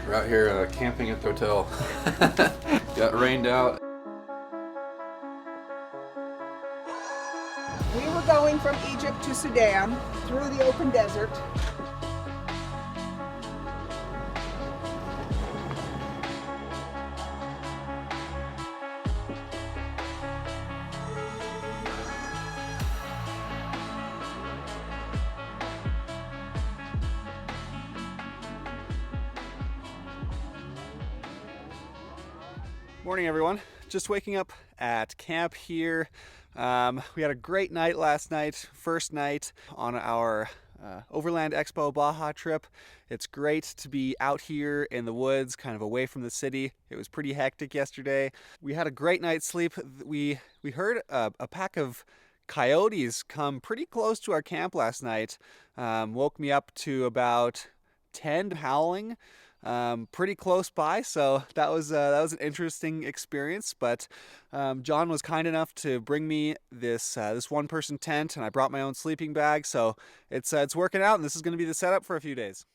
We're out here camping at the hotel. Got rained out. We were going from Egypt to Sudan through the open desert. Morning everyone, just waking up at camp here. We had a great night last night, first night on our Overland Expo Baja trip. It's great to be out here in the woods, kind of away from the city. It was pretty hectic yesterday. We had a great night's sleep. We heard a pack of coyotes come pretty close to our camp last night. Woke me up to about 10 howling. Pretty close by, so that was an interesting experience. But John was kind enough to bring me this one-person tent, and I brought my own sleeping bag. So it's working out, and this is going to be the setup for a few days.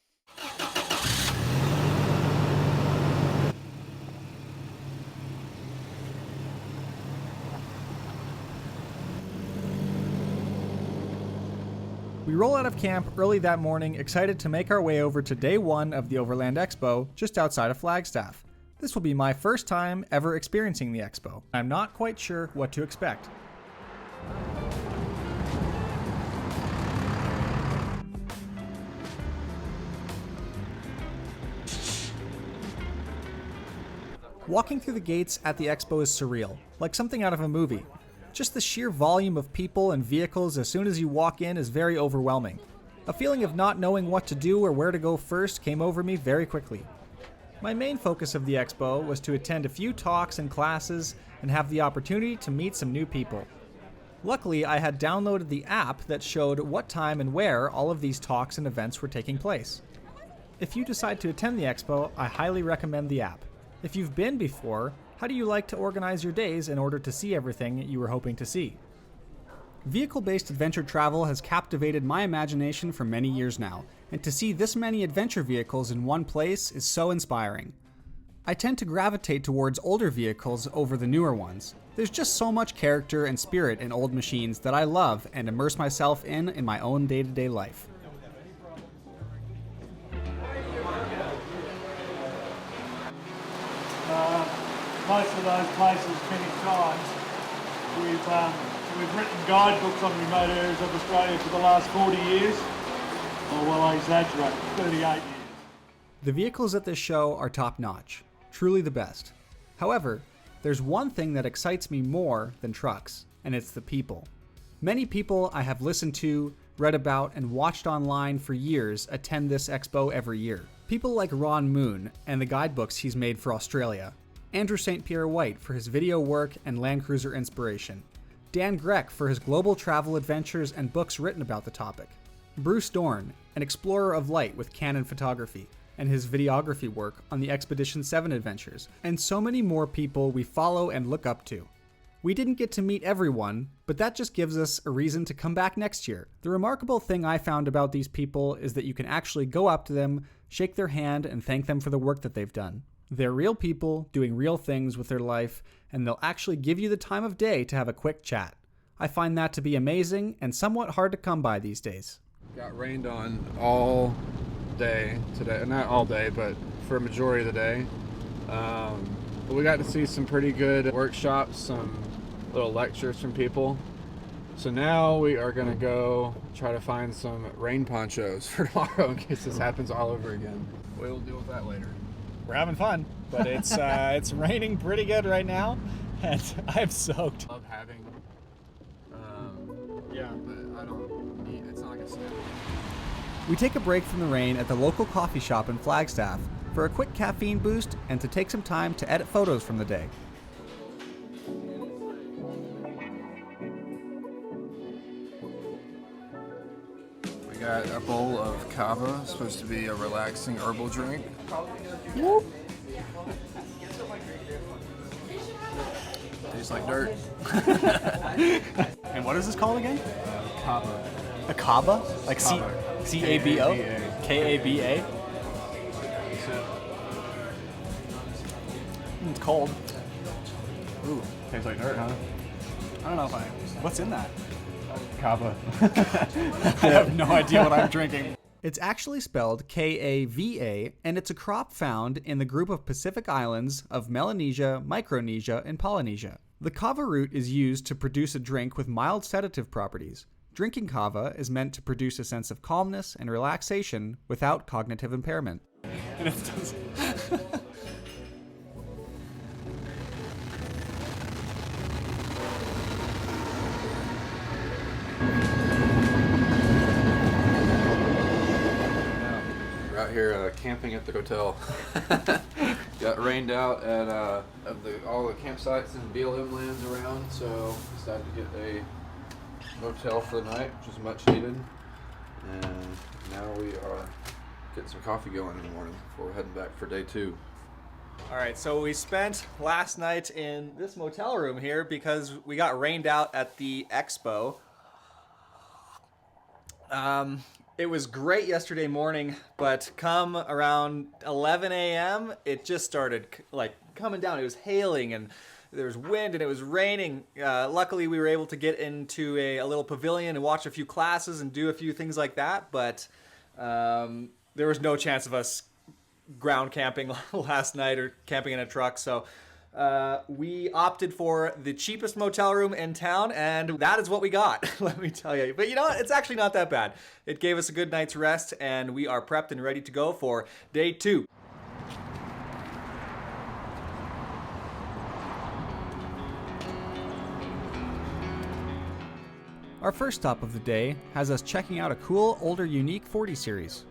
We roll out of camp early that morning, excited to make our way over to day one of the Overland Expo, just outside of Flagstaff. This will be my first time ever experiencing the expo. I'm not quite sure what to expect. Walking through the gates at the expo is surreal, like something out of a movie. Just the sheer volume of people and vehicles as soon as you walk in is very overwhelming. A feeling of not knowing what to do or where to go first came over me very quickly. My main focus of the expo was to attend a few talks and classes and have the opportunity to meet some new people. Luckily, I had downloaded the app that showed what time and where all of these talks and events were taking place. If you decide to attend the expo, I highly recommend the app. If you've been before, how do you like to organize your days in order to see everything you were hoping to see? Vehicle-based adventure travel has captivated my imagination for many years now, and to see this many adventure vehicles in one place is so inspiring. I tend to gravitate towards older vehicles over the newer ones. There's just so much character and spirit in old machines that I love and immerse myself in my own day-to-day life. Most of those places many times. We've written guidebooks on remote areas of Australia for the last 40 years. Or well, I exaggerate, 38 years. The vehicles at this show are top-notch, truly the best. However, there's one thing that excites me more than trucks, and it's the people. Many people I have listened to, read about, and watched online for years attend this expo every year. People like Ron Moon and the guidebooks he's made for Australia. Andrew St. Pierre White for his video work and Land Cruiser inspiration. Dan Grech for his global travel adventures and books written about the topic. Bruce Dorn, an explorer of light with Canon photography, and his videography work on the Expedition 7 adventures, and so many more people we follow and look up to. We didn't get to meet everyone, but that just gives us a reason to come back next year. The remarkable thing I found about these people is that you can actually go up to them, shake their hand, and thank them for the work that they've done. They're real people doing real things with their life, and they'll actually give you the time of day to have a quick chat. I find that to be amazing and somewhat hard to come by these days. Got rained on all day today. Not all day, but for a majority of the day. But we got to see some pretty good workshops, some little lectures from people. So now we are going to go try to find some rain ponchos for tomorrow in case this happens all over again. We'll deal with that later. We're having fun, but it's raining pretty good right now, and I'm soaked. I love having, but I don't need, it's not like a snow. We take a break from the rain at the local coffee shop in Flagstaff for a quick caffeine boost and to take some time to edit photos from the day. We got a bowl of kava, supposed to be a relaxing herbal drink. Whoop. Tastes like dirt. And what is this called again? Kava. A kava? Like Kava. C-A-B-O? K-A-B-A. It's cold. Ooh, tastes like dirt, huh? I don't know if what's in that? Kava. I have no idea what I'm drinking. It's actually spelled K-A-V-A, and it's a crop found in the group of Pacific islands of Melanesia, Micronesia, and Polynesia. The kava root is used to produce a drink with mild sedative properties. Drinking kava is meant to produce a sense of calmness and relaxation without cognitive impairment. And it does. We're out here camping at the hotel. Got rained out at all the campsites and BLM lands around, so decided to get a hotel for the night, which is much needed. And now we are getting some coffee going in the morning before we're heading back for day 2. All right, so we spent last night in this motel room here because we got rained out at the expo. It was great yesterday morning, but come around 11 a.m., it just started coming down. It was hailing and there was wind and it was raining. Luckily, we were able to get into a little pavilion and watch a few classes and do a few things like that, but there was no chance of us ground camping last night or camping in a truck, so we opted for the cheapest motel room in town, and that is what we got, let me tell you. But you know what? It's actually not that bad. It gave us a good night's rest, and we are prepped and ready to go for day 2. Our first stop of the day has us checking out a cool, older, unique 40 series.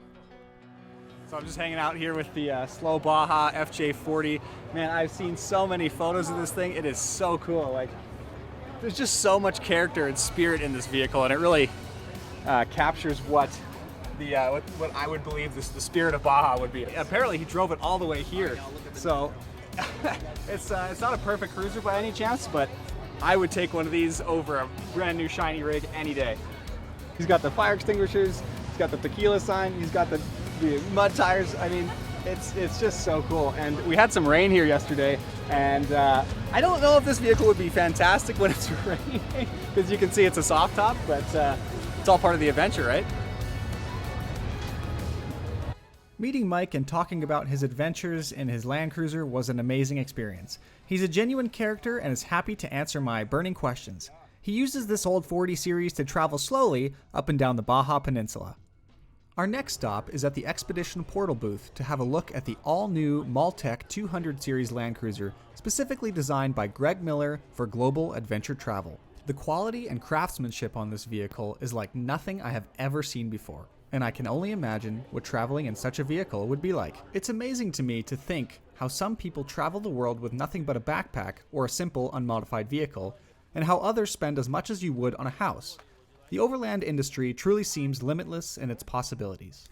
So I'm just hanging out here with the Slow Baja FJ40. Man, I've seen so many photos of this thing. It is so cool. Like, there's just so much character and spirit in this vehicle, and it really captures what I would believe the spirit of Baja would be. Apparently, he drove it all the way here, so it's not a perfect cruiser by any chance, but I would take one of these over a brand new shiny rig any day. He's got the fire extinguishers. He's got the tequila sign. He's got the mud tires. I mean, it's just so cool. And we had some rain here yesterday, and I don't know if this vehicle would be fantastic when it's raining, because you can see it's a soft top, but it's all part of the adventure, right? Meeting Mike and talking about his adventures in his Land Cruiser was an amazing experience. He's a genuine character and is happy to answer my burning questions. He uses this old 40 series to travel slowly up and down the Baja Peninsula. Our next stop is at the Expedition Portal booth to have a look at the all-new Maltec 200 series Land Cruiser, specifically designed by Greg Miller for global adventure travel. The quality and craftsmanship on this vehicle is like nothing I have ever seen before, and I can only imagine what traveling in such a vehicle would be like. It's amazing to me to think how some people travel the world with nothing but a backpack or a simple unmodified vehicle, and how others spend as much as you would on a house. The overland industry truly seems limitless in its possibilities.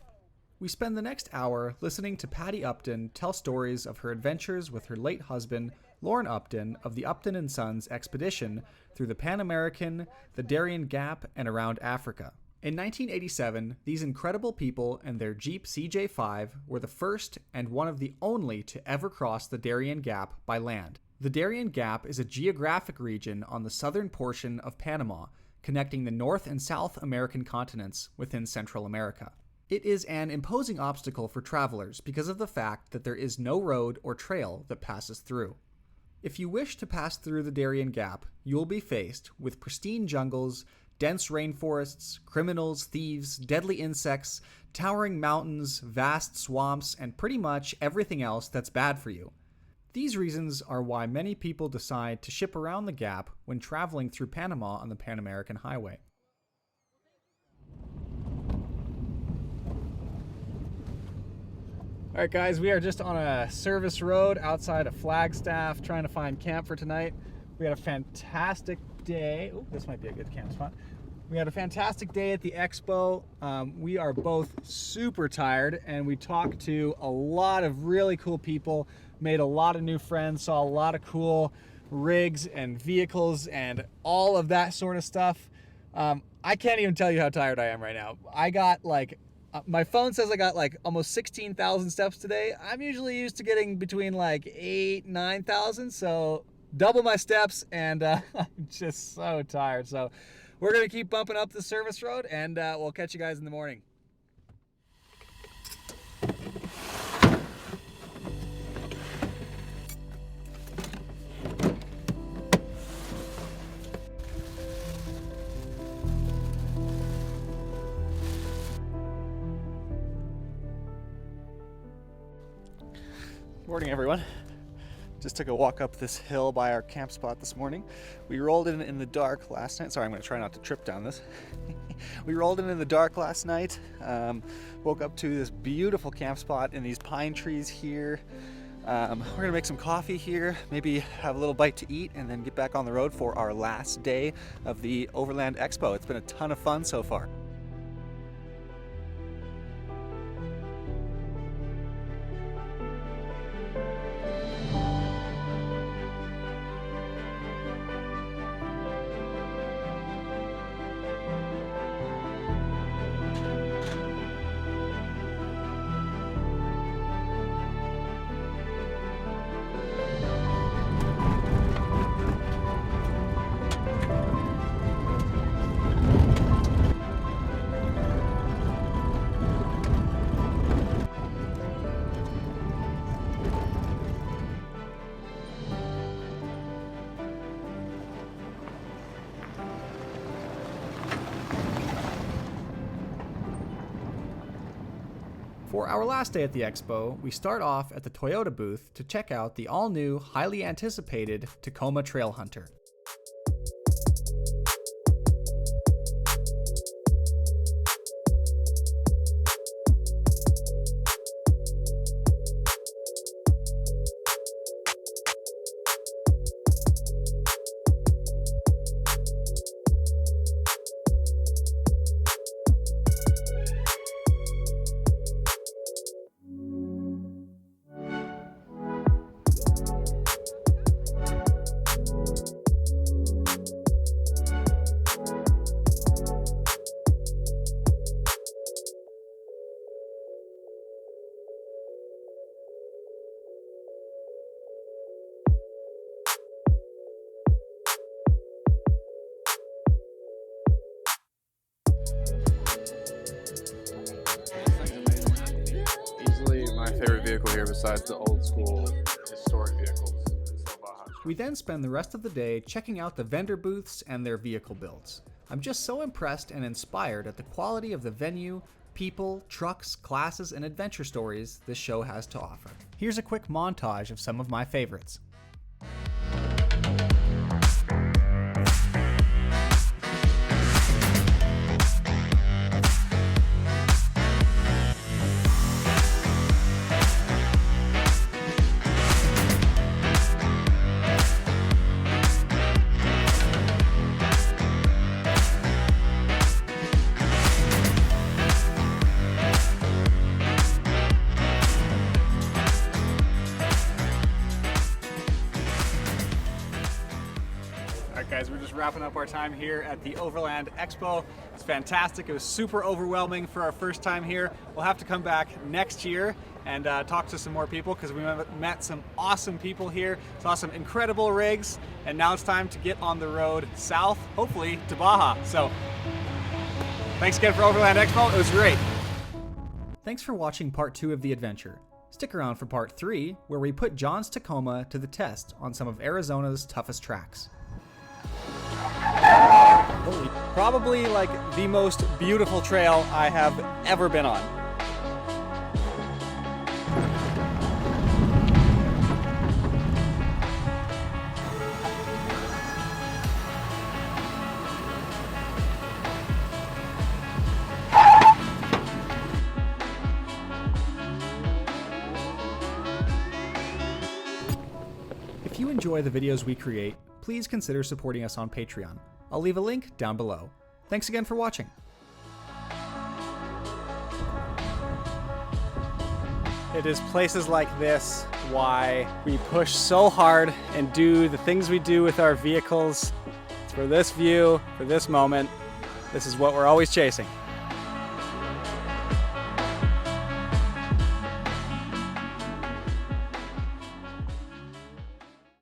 We spend the next hour listening to Patty Upton tell stories of her adventures with her late husband, Lauren Upton, of the Upton & Sons expedition through the Pan American, the Darien Gap, and around Africa. In 1987, these incredible people and their Jeep CJ5 were the first and one of the only to ever cross the Darien Gap by land. The Darien Gap is a geographic region on the southern portion of Panama, connecting the North and South American continents within Central America. It is an imposing obstacle for travelers because of the fact that there is no road or trail that passes through. If you wish to pass through the Darien Gap, you will be faced with pristine jungles, dense rainforests, criminals, thieves, deadly insects, towering mountains, vast swamps, and pretty much everything else that's bad for you. These reasons are why many people decide to ship around the gap when traveling through Panama on the Pan American Highway. All right, guys, we are just on a service road outside of Flagstaff trying to find camp for tonight. We had a fantastic day. Oh, this might be a good camp spot. We had a fantastic day at the expo. We are both super tired, and we talked to a lot of really cool people, made a lot of new friends, saw a lot of cool rigs and vehicles and all of that sort of stuff. I can't even tell you how tired I am right now. I got like My phone says I got like almost 16,000 steps today. I'm usually used to getting between like 9,000, so double my steps, and I'm just so tired. So we're gonna keep bumping up the service road, and we'll catch you guys in the morning. Morning, everyone. Just took a walk up this hill by our camp spot this morning. We rolled in the dark last night. Sorry, I'm going to try not to trip down this. We rolled in the dark last night. Woke up to this beautiful camp spot in these pine trees here. We're going to make some coffee here, maybe have a little bite to eat, and then get back on the road for our last day of the Overland Expo. It's been a ton of fun so far. For our last day at the expo, we start off at the Toyota booth to check out the all-new, highly anticipated Tacoma Trail Hunter. My favorite vehicle here besides the old school historic vehicles. We then spend the rest of the day checking out the vendor booths and their vehicle builds. I'm just so impressed and inspired at the quality of the venue, people, trucks, classes, and adventure stories this show has to offer. Here's a quick montage of some of my favorites. Guys, we're just wrapping up our time here at the Overland Expo. It's fantastic. It was super overwhelming for our first time here. We'll have to come back next year and talk to some more people because we met some awesome people here, saw some incredible rigs, and now it's time to get on the road south, hopefully to Baja. So thanks again for Overland Expo. It was great. Thanks for watching part 2 of the adventure. Stick around for part 3, where we put John's Tacoma to the test on some of Arizona's toughest tracks. Probably like the most beautiful trail I have ever been on. If you enjoy the videos we create, please consider supporting us on Patreon. I'll leave a link down below. Thanks again for watching. It is places like this why we push so hard and do the things we do with our vehicles. It's for this view, for this moment. This is what we're always chasing.